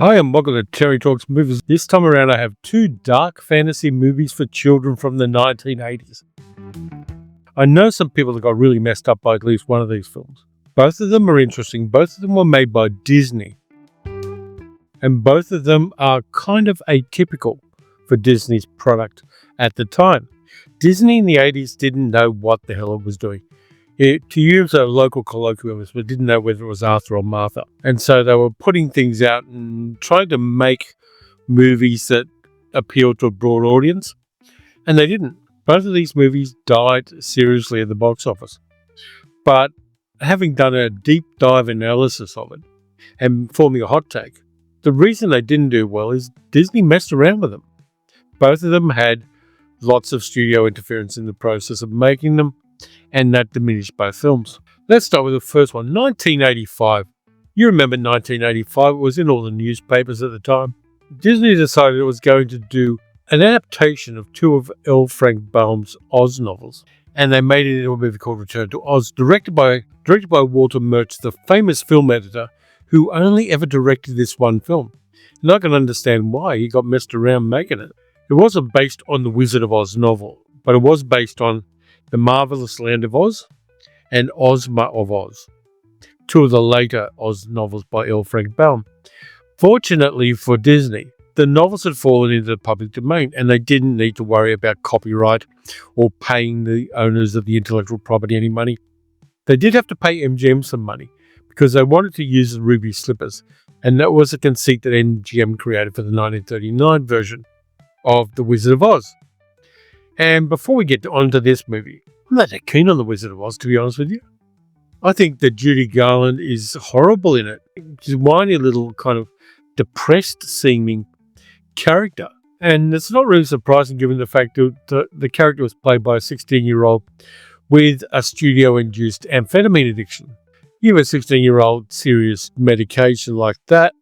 Hi, and welcome to Terry Talks Movies. This time around, I have two dark fantasy movies for children from the 1980s. I know some people that got really messed up by at least one of these films. Both of them are interesting. Both of them were made by Disney. And both of them are kind of atypical for Disney's product at the time. Disney in the 80s didn't know what the hell it was doing. To use a local colloquialism, it didn't know whether it was Arthur or Martha. And so they were putting things out and trying to make movies that appealed to a broad audience. And they didn't. Both of these movies died seriously at the box office. But having done a deep dive analysis of it and forming a hot take, the reason they didn't do well is Disney messed around with them. Both of them had lots of studio interference in the process of making them, and that diminished both films. Let's start with the first one, 1985. You remember 1985, it was in all the newspapers at the time. Disney decided it was going to do an adaptation of two of L. Frank Baum's Oz novels, and they made it into a movie called Return to Oz, directed by Walter Murch, the famous film editor, who only ever directed this one film. And I can understand why he got messed around making it. It wasn't based on the Wizard of Oz novel, but it was based on The Marvelous Land of Oz and Ozma of Oz, two of the later Oz novels by L. Frank Baum. Fortunately for Disney, the novels had fallen into the public domain and they didn't need to worry about copyright or paying the owners of the intellectual property any money. They did have to pay MGM some money because they wanted to use the ruby slippers, and that was a conceit that MGM created for the 1939 version of The Wizard of Oz. And before we get on to this movie, I'm not that keen on The Wizard of Oz, to be honest with you. I think that Judy Garland is horrible in it. She's a whiny little kind of depressed seeming character. And it's not really surprising given the fact that the character was played by a 16-year-old with a studio-induced amphetamine addiction. You have a 16-year-old serious medication like that,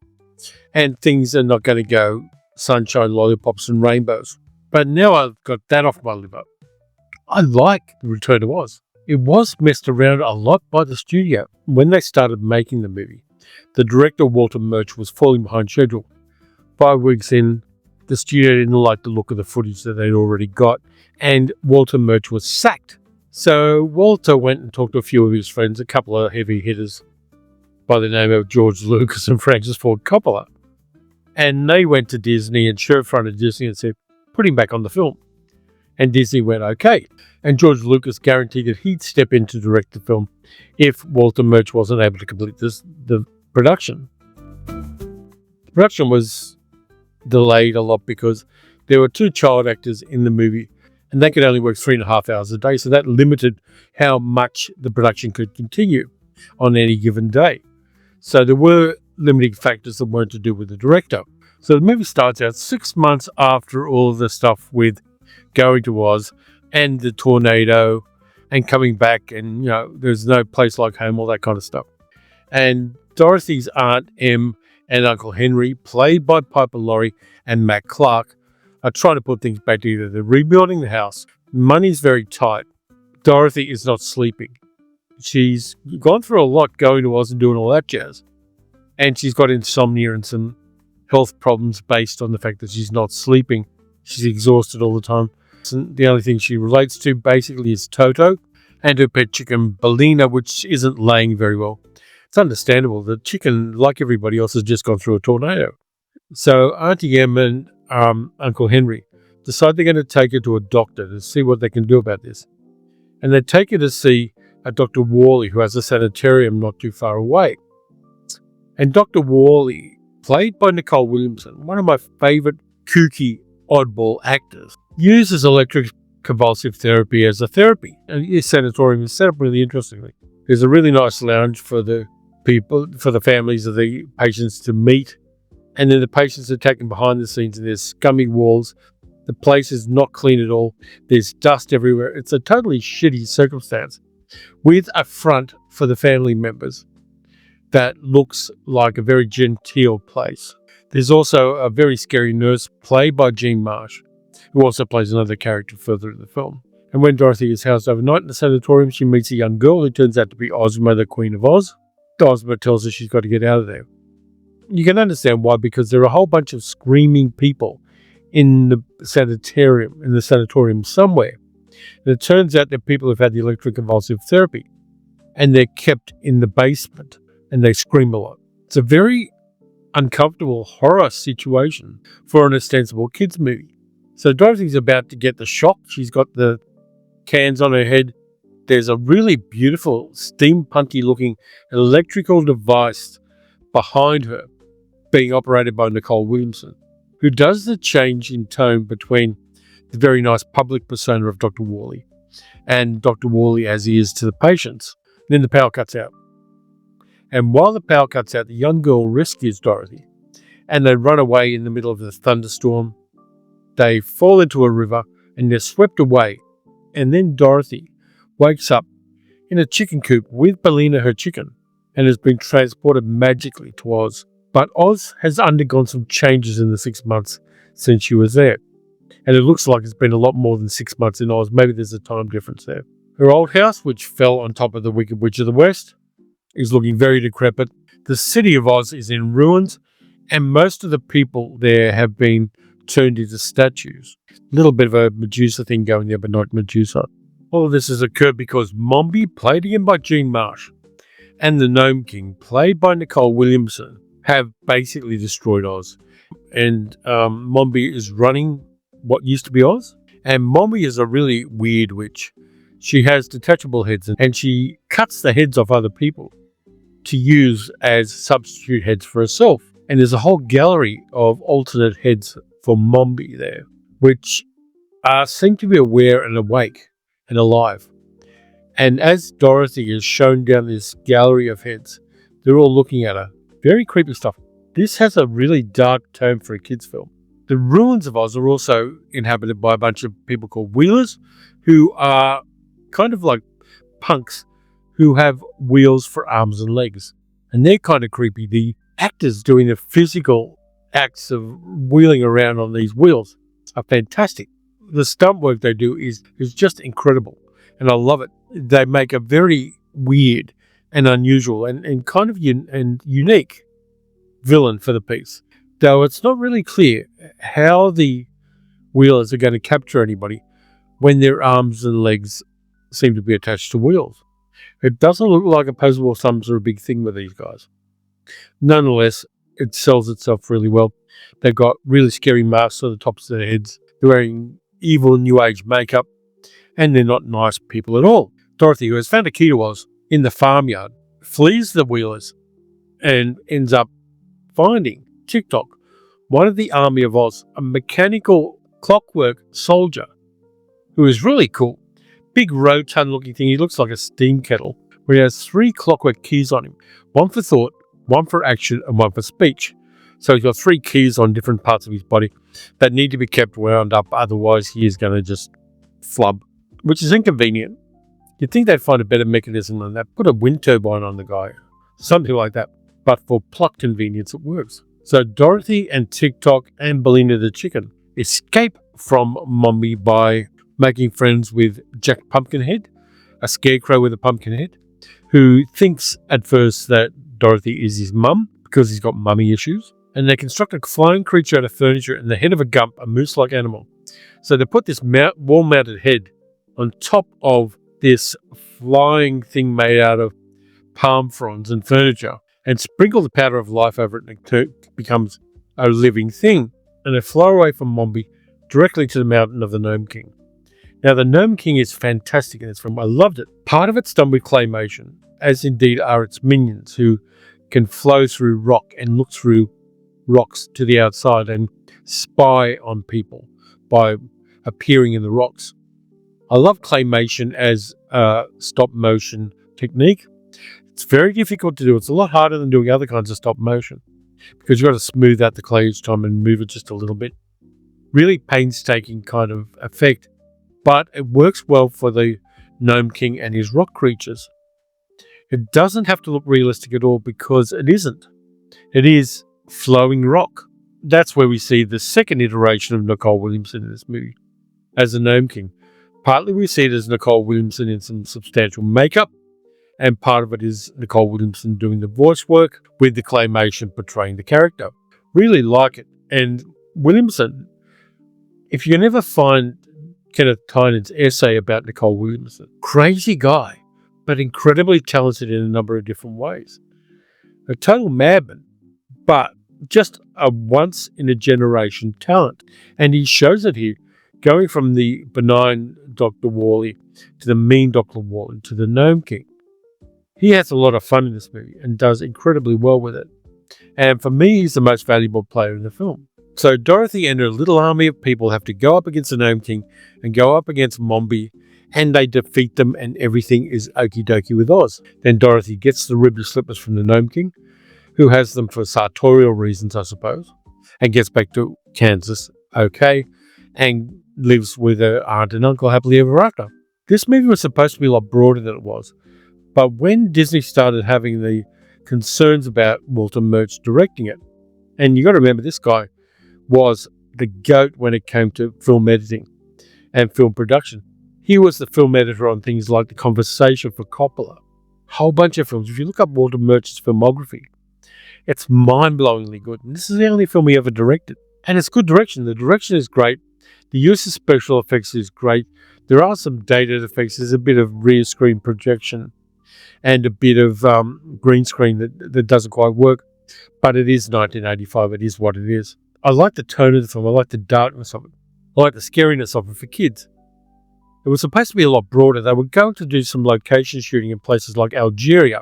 and things are not going to go sunshine, lollipops, and rainbows. But now I've got that off my liver. I like Return to Oz. It was messed around a lot by the studio. When they started making the movie, the director Walter Murch was falling behind schedule. 5 weeks in, the studio didn't like the look of the footage that they'd already got, and Walter Murch was sacked. So Walter went and talked to a few of his friends, a couple of heavy hitters by the name of George Lucas and Francis Ford Coppola. And they went to Disney and sheriff-fronted Disney and said, put him back on the film. And Disney went, okay. And George Lucas guaranteed that he'd step in to direct the film if Walter Murch wasn't able to complete the production. The production was delayed a lot because there were two child actors in the movie and they could only work 3.5 hours a day. So that limited how much the production could continue on any given day. So there were limiting factors that weren't to do with the director. So the movie starts out 6 months after all the stuff with going to Oz and the tornado and coming back, and there's no place like home, all that kind of stuff. And Dorothy's Aunt Em and Uncle Henry, played by Piper Laurie and Matt Clark, are trying to put things back together. They're rebuilding the house. Money's very tight. Dorothy is not sleeping. She's gone through a lot going to Oz and doing all that jazz. And she's got insomnia and some health problems based on the fact that she's not sleeping. She's exhausted all the time. And the only thing she relates to basically is Toto and her pet chicken, Bellina, which isn't laying very well. It's understandable. The chicken, like everybody else, has just gone through a tornado. So Auntie Em and Uncle Henry decide they're going to take her to a doctor to see what they can do about this. And they take her to see a Dr. Worley, who has a sanitarium not too far away. And Dr. Worley, played by Nicole Williamson, one of my favourite kooky oddball actors, uses electroconvulsive therapy as a therapy. And his sanatorium is set up really interestingly. There's a really nice lounge for the people, for the families of the patients to meet. And then the patients are taken behind the scenes and there's scummy walls. The place is not clean at all. There's dust everywhere. It's a totally shitty circumstance with a front for the family members that looks like a very genteel place. There's also a very scary nurse played by Jean Marsh, who also plays another character further in the film. And when Dorothy is housed overnight in the sanatorium, she meets a young girl who turns out to be Ozma, the Queen of Oz. Ozma tells her she's got to get out of there. You can understand why, because there are a whole bunch of screaming people in the sanatorium somewhere. And it turns out that people have had the electroconvulsive therapy and they're kept in the basement and they scream a lot. It's a very uncomfortable horror situation for an ostensible kids movie. So Dorothy's about to get the shock. She's got the cans on her head. There's a really beautiful steampunky looking electrical device behind her being operated by Nicole Williamson, who does the change in tone between the very nice public persona of Dr. Worley and Dr. Worley as he is to the patients. Then the power cuts out. And while the power cuts out, the young girl rescues Dorothy and they run away in the middle of the thunderstorm. They fall into a river and they're swept away. And then Dorothy wakes up in a chicken coop with Belina, her chicken, and has been transported magically to Oz. But Oz has undergone some changes in the 6 months since she was there. And it looks like it's been a lot more than 6 months in Oz. Maybe there's a time difference there. Her old house, which fell on top of the Wicked Witch of the West, is looking very decrepit. The city of Oz is in ruins, and most of the people there have been turned into statues. A little bit of a Medusa thing going there, but not Medusa. All of this has occurred because Mombi, played again by Jean Marsh, and the Gnome King, played by Nicole Williamson, have basically destroyed Oz. And Mombi is running what used to be Oz. And Mombi is a really weird witch. She has detachable heads and she cuts the heads off other people to use as substitute heads for herself. And there's a whole gallery of alternate heads for Mombi there, which seem to be aware and awake and alive. And as Dorothy is shown down this gallery of heads, they're all looking at her. Very creepy stuff. This has a really dark tone for a kids' film. The ruins of Oz are also inhabited by a bunch of people called wheelers, who are kind of like punks who have wheels for arms and legs. And they're kind of creepy. The actors doing the physical acts of wheeling around on these wheels are fantastic. The stunt work they do is just incredible. And I love it. They make a very weird and unusual and kind of unique villain for the piece. Though it's not really clear how the wheelers are going to capture anybody when their arms and legs seem to be attached to wheels. It doesn't look like opposable thumbs are a big thing with these guys. Nonetheless, it sells itself really well. They've got really scary masks on the tops of their heads. They're wearing evil New Age makeup, and they're not nice people at all. Dorothy, who has found a key to Oz in the farmyard, flees the wheelers and ends up finding TikTok, one of the army of Oz, a mechanical clockwork soldier who is really cool. Big rotund looking thing. He looks like a steam kettle, where he has 3 clockwork keys on him. One for thought, one for action, and one for speech. So he's got 3 keys on different parts of his body that need to be kept wound up, otherwise he is going to just flub, which is inconvenient. You'd think they'd find a better mechanism than that. Put a wind turbine on the guy, something like that. But for plot convenience, it works. So Dorothy and TikTok and Belina the chicken escape from Mombi by making friends with Jack Pumpkinhead, a scarecrow with a pumpkin head, who thinks at first that Dorothy is his mum because he's got mummy issues. And they construct a flying creature out of furniture and the head of a gump, a moose-like animal. So they put this wall-mounted head on top of this flying thing made out of palm fronds and furniture and sprinkle the powder of life over it, and it becomes a living thing. And they fly away from Mombi directly to the mountain of the Gnome King. Now, the Gnome King is fantastic in this film. I loved it. Part of it's done with claymation, as indeed are its minions, who can flow through rock and look through rocks to the outside and spy on people by appearing in the rocks. I love claymation as a stop motion technique. It's very difficult to do. It's a lot harder than doing other kinds of stop motion because you've got to smooth out the clay each time and move it just a little bit. Really painstaking kind of effect, but it works well for the Gnome King and his rock creatures. It doesn't have to look realistic at all because it isn't. It is flowing rock. That's where we see the second iteration of Nicole Williamson in this movie as the Gnome King. Partly we see it as Nicole Williamson in some substantial makeup, And part of it is Nicole Williamson doing the voice work with the claymation portraying the character. Really like it. And Williamson, if you can ever find Kenneth Tynan's essay about Nicole Williamson, crazy guy, but incredibly talented in a number of different ways. A total madman, but just a once-in-a-generation talent. And he shows it here, going from the benign Dr. Wally to the mean Dr. Wally to the Gnome King. He has a lot of fun in this movie and does incredibly well with it. And for me, he's the most valuable player in the film. So Dorothy and her little army of people have to go up against the Gnome King and go up against Mombi, and they defeat them, and everything is okie dokie with Oz. Then Dorothy gets the ribbon slippers from the Gnome King, who has them for sartorial reasons, I suppose, and gets back to Kansas okay, and lives with her aunt and uncle happily ever after. This movie was supposed to be a lot broader than it was, but when Disney started having the concerns about Walter Murch directing it, and you got to remember this guy was the GOAT when it came to film editing and film production. He was the film editor on things like The Conversation for Coppola. Whole bunch of films. If you look up Walter Murch's filmography, it's mind-blowingly good. And this is the only film he ever directed. And it's good direction. The direction is great. The use of special effects is great. There are some dated effects. There's a bit of rear screen projection and a bit of green screen that doesn't quite work. But it is 1985. It is what it is. I like the tone of the film. I like the darkness of it. I like the scariness of it for kids. It was supposed to be a lot broader. They were going to do some location shooting in places like Algeria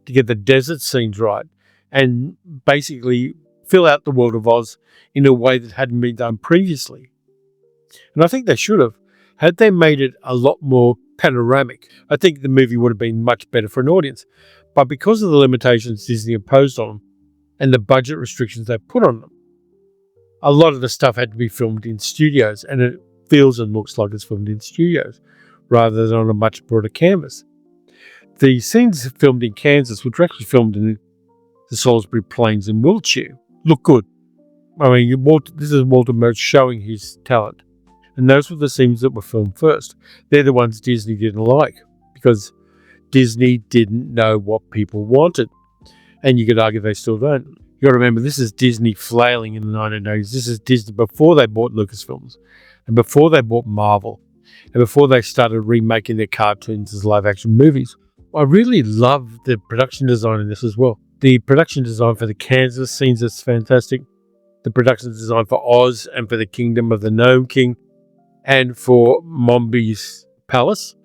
to get the desert scenes right and basically fill out the world of Oz in a way that hadn't been done previously. And I think they should have. Had they made it a lot more panoramic, I think the movie would have been much better for an audience. But because of the limitations Disney imposed on them and the budget restrictions they put on them, a lot of the stuff had to be filmed in studios, and it feels and looks like it's filmed in studios rather than on a much broader canvas. The scenes filmed in Kansas, which were actually filmed in the Salisbury Plains in Wiltshire, look good. I mean, this is Walter Murch showing his talent. And those were the scenes that were filmed first. They're the ones Disney didn't like because Disney didn't know what people wanted. And you could argue they still don't. You got to remember, this is Disney flailing in the 1980s. This is Disney before they bought Lucasfilms and before they bought Marvel and before they started remaking their cartoons as live-action movies. I really love the production design in this as well. The production design for the Kansas scenes is fantastic. The production design for Oz and for the Kingdom of the Gnome King and for Mombi's Palace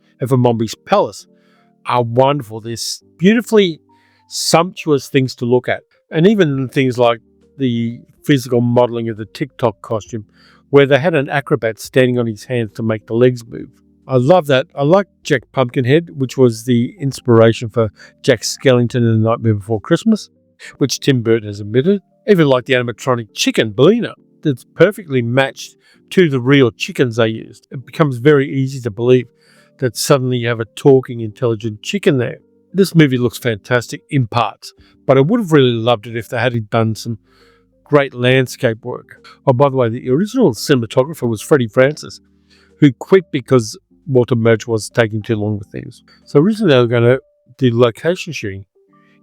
are wonderful. There's beautifully sumptuous things to look at. And even things like the physical modelling of the TikTok costume, where they had an acrobat standing on his hands to make the legs move. I love that. I like Jack Pumpkinhead, which was the inspiration for Jack Skellington in The Nightmare Before Christmas, which Tim Burton has admitted. Even like the animatronic chicken, Belina, that's perfectly matched to the real chickens they used. It becomes very easy to believe that suddenly you have a talking, intelligent chicken there. This movie looks fantastic in parts, but I would have really loved it if they had done some great landscape work. Oh, by the way, the original cinematographer was Freddie Francis, who quit because Walter Murch was taking too long with things. So originally they were going to do location shooting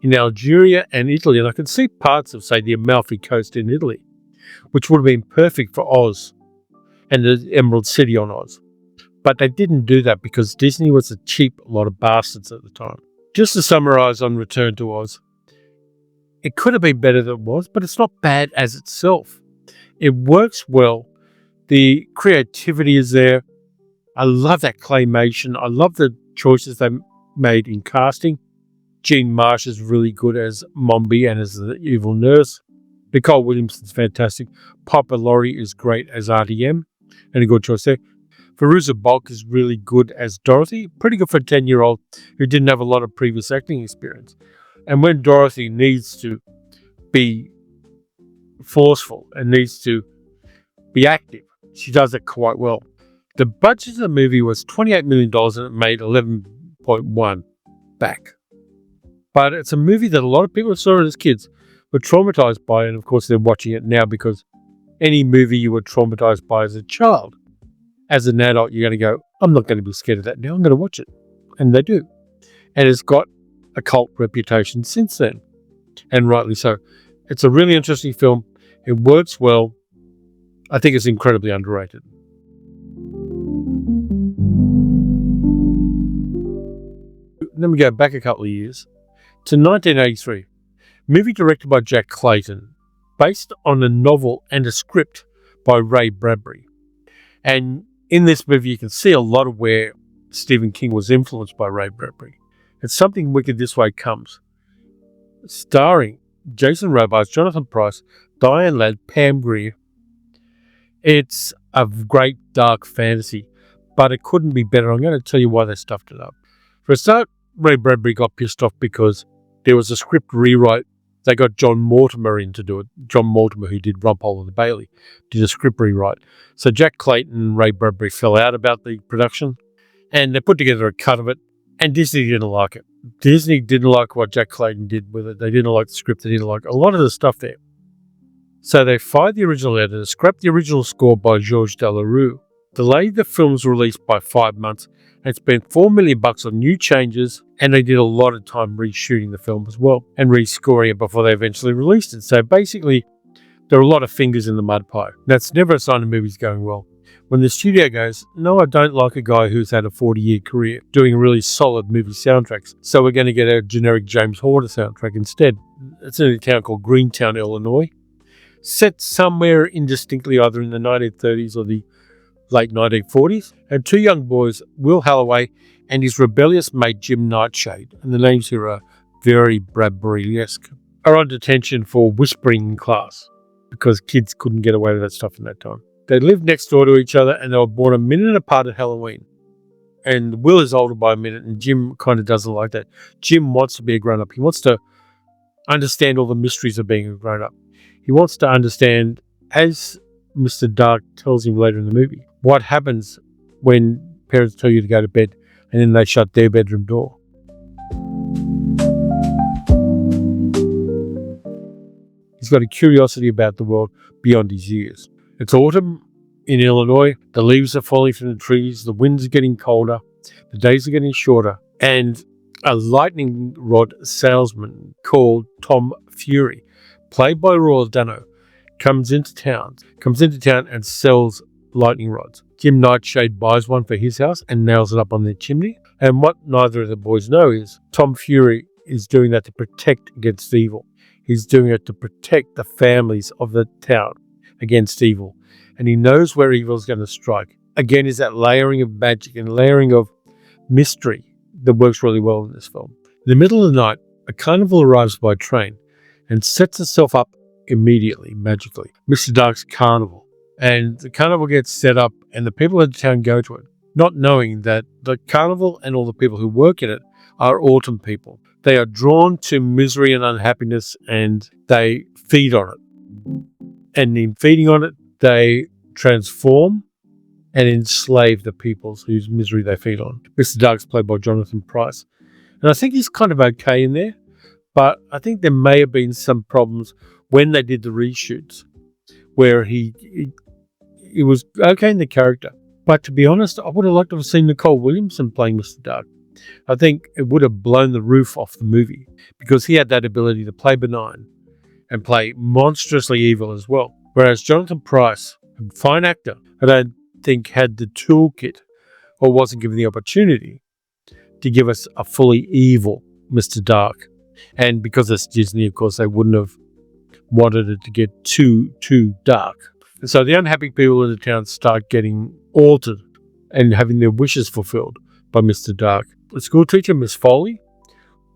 in Algeria and Italy, and I could see parts of, say, the Amalfi Coast in Italy, which would have been perfect for Oz and the Emerald City on Oz. But they didn't do that because Disney was a cheap lot of bastards at the time. Just to summarise on Return to Oz, it could have been better than it was, but it's not bad as itself. It works well. The creativity is there. I love that claymation. I love the choices they made in casting. Jean Marsh is really good as Mombi and as the evil nurse. Nicole Williamson's fantastic. Papa Laurie is great as Auntie M, and a good choice there. Fairuza Balk is really good as Dorothy, pretty good for a 10-year-old who didn't have a lot of previous acting experience. And when Dorothy needs to be forceful and needs to be active, she does it quite well. The budget of the movie was $28 million and it made 11.1 back. But it's a movie that a lot of people saw as kids were traumatized by, and of course they're watching it now because any movie you were traumatized by as a child, as an adult, you're going to go, I'm not going to be scared of that now. I'm going to watch it. And they do. And it's got a cult reputation since then, and rightly so. It's a really interesting film. It works well. I think it's incredibly underrated. Then we go back a couple of years to 1983. Movie directed by Jack Clayton, based on a novel and a script by Ray Bradbury. And in this movie, you can see a lot of where Stephen King was influenced by Ray Bradbury. It's Something Wicked This Way Comes, starring Jason Robards, Jonathan Pryce, Diane Ladd, Pam Grier. It's a great dark fantasy, but it couldn't be better. I'm going to tell you why they stuffed it up. For a start, Ray Bradbury got pissed off because there was a script rewrite. They got John Mortimer in to do it. John Mortimer, who did Rumpole and the Bailey, did a script rewrite. So Jack Clayton and Ray Bradbury fell out about the production, and they put together a cut of it, and Disney didn't like it. Disney didn't like what Jack Clayton did with it. They didn't like the script. They didn't like a lot of the stuff there. So they fired the original editor, scrapped the original score by Georges Delerue, delayed the film's release by 5 months, and spent $4 million on new changes, and they did a lot of time reshooting the film as well and rescoring it before they eventually released it. So basically, there are a lot of fingers in the mud pie. That's never a sign of movies going well. When the studio goes, no, I don't like a guy who's had a 40-year career doing really solid movie soundtracks, so we're going to get a generic James Horner soundtrack instead. It's in a town called Greentown, Illinois, set somewhere indistinctly either in the 1930s or the late 1940s, and two young boys, Will Halloway and his rebellious mate Jim Nightshade, and the names here are very Bradbury-esque, are on detention for whispering in class because kids couldn't get away with that stuff in that time. They lived next door to each other and they were born a minute apart at Halloween. And Will is older by a minute and Jim kind of doesn't like that. Jim wants to be a grown-up. He wants to understand all the mysteries of being a grown-up. He wants to understand, as Mr. Dark tells him later in the movie, what happens when parents tell you to go to bed and then they shut their bedroom door. He's got a curiosity about the world beyond his years. It's autumn in Illinois. The leaves are falling from the trees. The winds are getting colder. The days are getting shorter. And a lightning rod salesman called Tom Fury, played by Roy Dano, comes into town and sells lightning rods. Jim Nightshade buys one for his house and nails it up on their chimney. And what neither of the boys know is Tom Fury is doing that to protect against evil. He's doing it to protect the families of the town against evil. And he knows where evil is going to strike. Again, is that layering of magic and layering of mystery that works really well in this film. In the middle of the night, a carnival arrives by train and sets itself up immediately, magically. Mr. Dark's carnival. And the carnival gets set up and the people of the town go to it, not knowing that the carnival and all the people who work in it are autumn people. They are drawn to misery and unhappiness and they feed on it. And in feeding on it, they transform and enslave the peoples whose misery they feed on. Mr. Dark's played by Jonathan Pryce. And I think he's kind of okay in there, but I think there may have been some problems when they did the reshoots where he was okay in the character. But to be honest, I would have liked to have seen Nicole Williamson playing Mr. Dark. I think it would have blown the roof off the movie because he had that ability to play benign and play monstrously evil as well. Whereas Jonathan Pryce, a fine actor, I don't think had the toolkit or wasn't given the opportunity to give us a fully evil Mr. Dark. And because it's Disney, of course, they wouldn't have wanted it to get too dark. And so the unhappy people in the town start getting altered and having their wishes fulfilled by Mr. Dark. The school teacher, Miss Foley,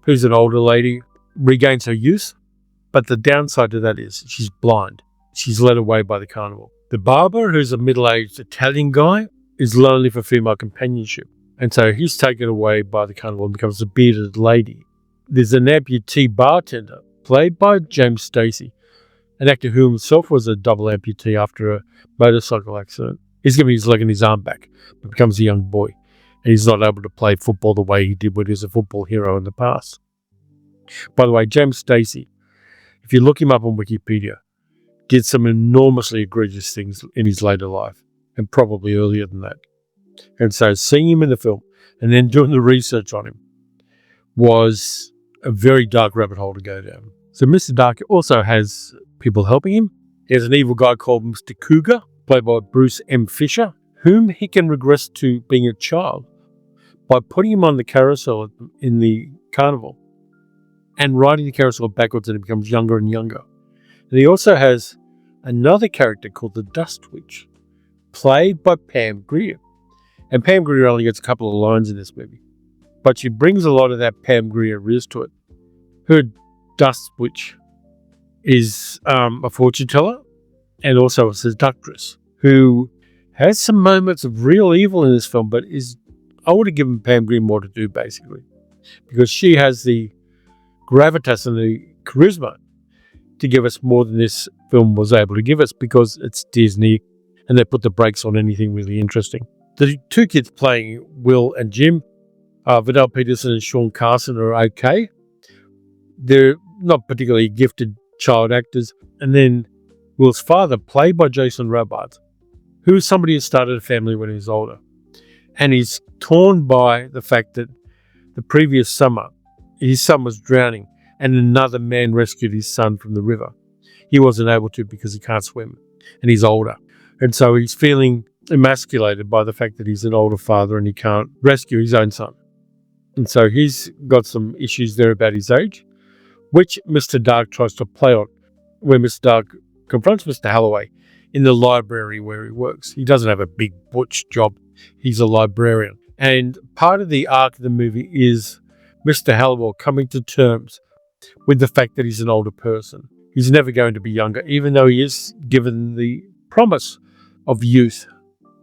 who's an older lady, regains her youth, but the downside to that is she's blind. She's led away by the carnival. The barber, who's a middle-aged Italian guy, is lonely for female companionship, and so he's taken away by the carnival and becomes a bearded lady. There's an amputee bartender, played by James Stacey, an actor who himself was a double amputee after a motorcycle accident. He's given his leg and his arm back, but becomes a young boy. And he's not able to play football the way he did when he was a football hero in the past. By the way, James Stacey, if you look him up on Wikipedia, did some enormously egregious things in his later life, and probably earlier than that. And so seeing him in the film and then doing the research on him was a very dark rabbit hole to go down. So Mr. Dark also has people helping him. He has an evil guy called Mr. Cougar, played by Bruce M. Fisher, whom he can regress to being a child by putting him on the carousel in the carnival and riding the carousel backwards, and it becomes younger and younger. And he also has another character called the Dust Witch, played by Pam Grier. And Pam Grier only gets a couple of lines in this movie, but she brings a lot of that Pam Grier riz to it. Her Dust Witch is a fortune teller and also a seductress who has some moments of real evil in this film, but I would have given Pam Grier more to do, basically, because she has the gravitas and the charisma to give us more than this film was able to give us, because it's Disney and they put the brakes on anything really interesting. The two kids playing Will and Jim, Vidal Peterson and Sean Carson, are okay. They're not particularly gifted child actors. And then Will's father, played by Jason Robards, who is somebody who started a family when he was older. And he's torn by the fact that the previous summer, his son was drowning and another man rescued his son from the river. He wasn't able to because he can't swim and he's older. And so he's feeling emasculated by the fact that he's an older father and he can't rescue his own son. And so he's got some issues there about his age, which Mr. Dark tries to play on, where Mr. Dark confronts Mr. Holloway in the library where he works. He doesn't have a big butch job. He's a librarian. And part of the arc of the movie is Mr. Holloway coming to terms with the fact that he's an older person. He's never going to be younger, even though he is given the promise of youth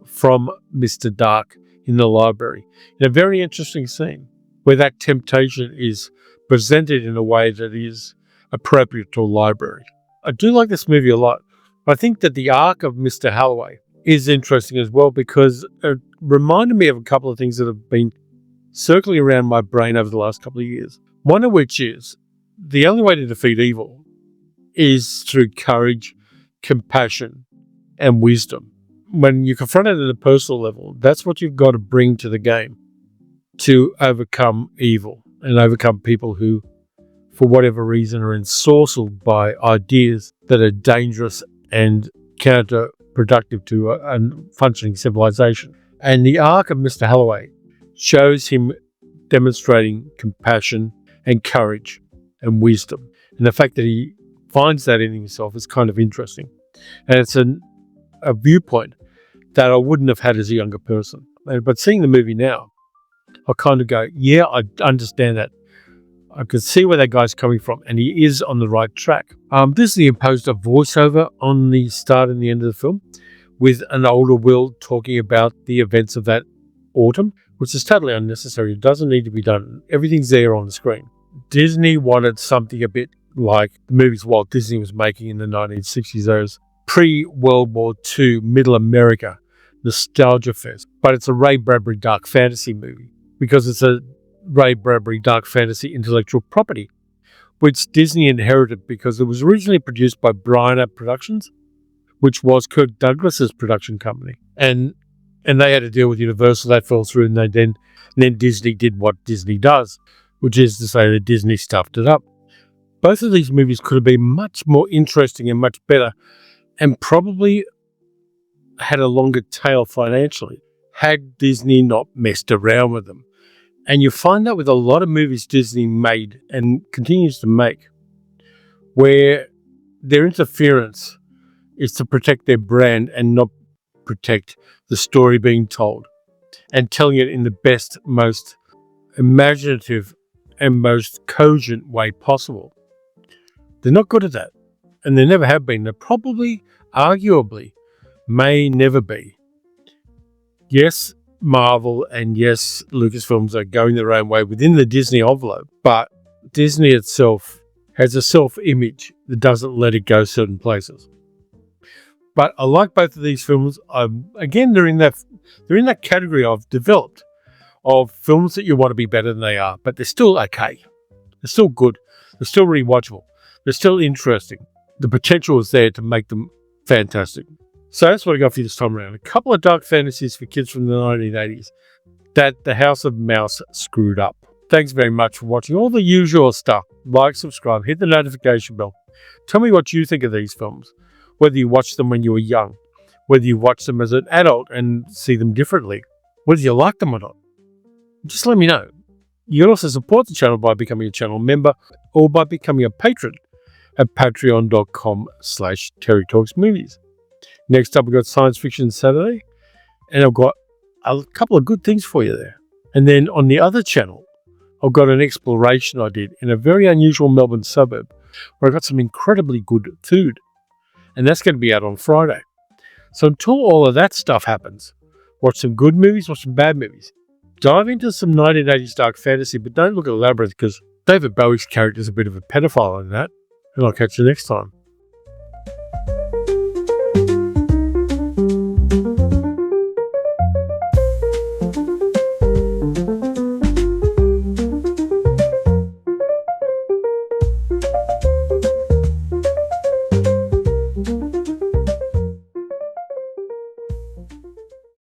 from Mr. Dark in the library. In a very interesting scene where that temptation is presented in a way that is appropriate to a library. I do like this movie a lot. I think that the arc of Mr. Holloway is interesting as well, because it reminded me of a couple of things that have been circling around my brain over the last couple of years. One of which is the only way to defeat evil is through courage, compassion, and wisdom. When you're confronted at a personal level, that's what you've got to bring to the game to overcome evil and overcome people who, for whatever reason, are ensorcelled by ideas that are dangerous and counterproductive to a functioning civilization. And the arc of Mr. Holloway shows him demonstrating compassion and courage and wisdom. And the fact that he finds that in himself is kind of interesting. And it's a viewpoint that I wouldn't have had as a younger person. But seeing the movie now, I kind of go, yeah, I understand that. I could see where that guy's coming from, and he is on the right track. Disney imposed a voiceover on the start and the end of the film with an older Will talking about the events of that autumn, which is totally unnecessary. It doesn't need to be done. Everything's there on the screen. Disney wanted something a bit like the movies Walt Disney was making in the 1960s, those pre-World War II Middle America nostalgia fest. But it's a Ray Bradbury dark fantasy movie because it's a Ray Bradbury dark fantasy intellectual property, which Disney inherited because it was originally produced by Bryant Productions, which was Kirk Douglas's production company. And they had to deal with Universal. That fell through, and then Disney did what Disney does, which is to say that Disney stuffed it up. Both of these movies could have been much more interesting and much better, and probably had a longer tail financially had Disney not messed around with them. And you find that with a lot of movies Disney made and continues to make, where their interference is to protect their brand and not protect the story being told, and telling it in the best, most imaginative and most cogent way possible. They're not good at that, and they never have been. They probably, arguably, may never be. Yes, Marvel and yes, Lucasfilms are going their own way within the Disney envelope, but Disney itself has a self-image that doesn't let it go certain places. But I like both of these films. Again, they're in that category I've developed of films that you want to be better than they are, but they're still okay. They're still good. They're still rewatchable. They're still interesting. The potential is there to make them fantastic. So that's what I got for you this time around. A couple of dark fantasies for kids from the 1980s that the House of Mouse screwed up. Thanks very much for watching. All the usual stuff. Like, subscribe, hit the notification bell. Tell me what you think of these films. Whether you watched them when you were young, whether you watched them as an adult and see them differently, whether you like them or not. Just let me know. You can also support the channel by becoming a channel member or by becoming a patron at patreon.com/TerryTalksMovies. Next up, we've got Science Fiction Saturday, and I've got a couple of good things for you there. And then on the other channel, I've got an exploration I did in a very unusual Melbourne suburb where I got some incredibly good food. And that's going to be out on Friday. So until all of that stuff happens, watch some good movies, watch some bad movies. Dive into some 1980s dark fantasy, but don't look at Labyrinth because David Bowie's character is a bit of a pedophile in that. And I'll catch you next time.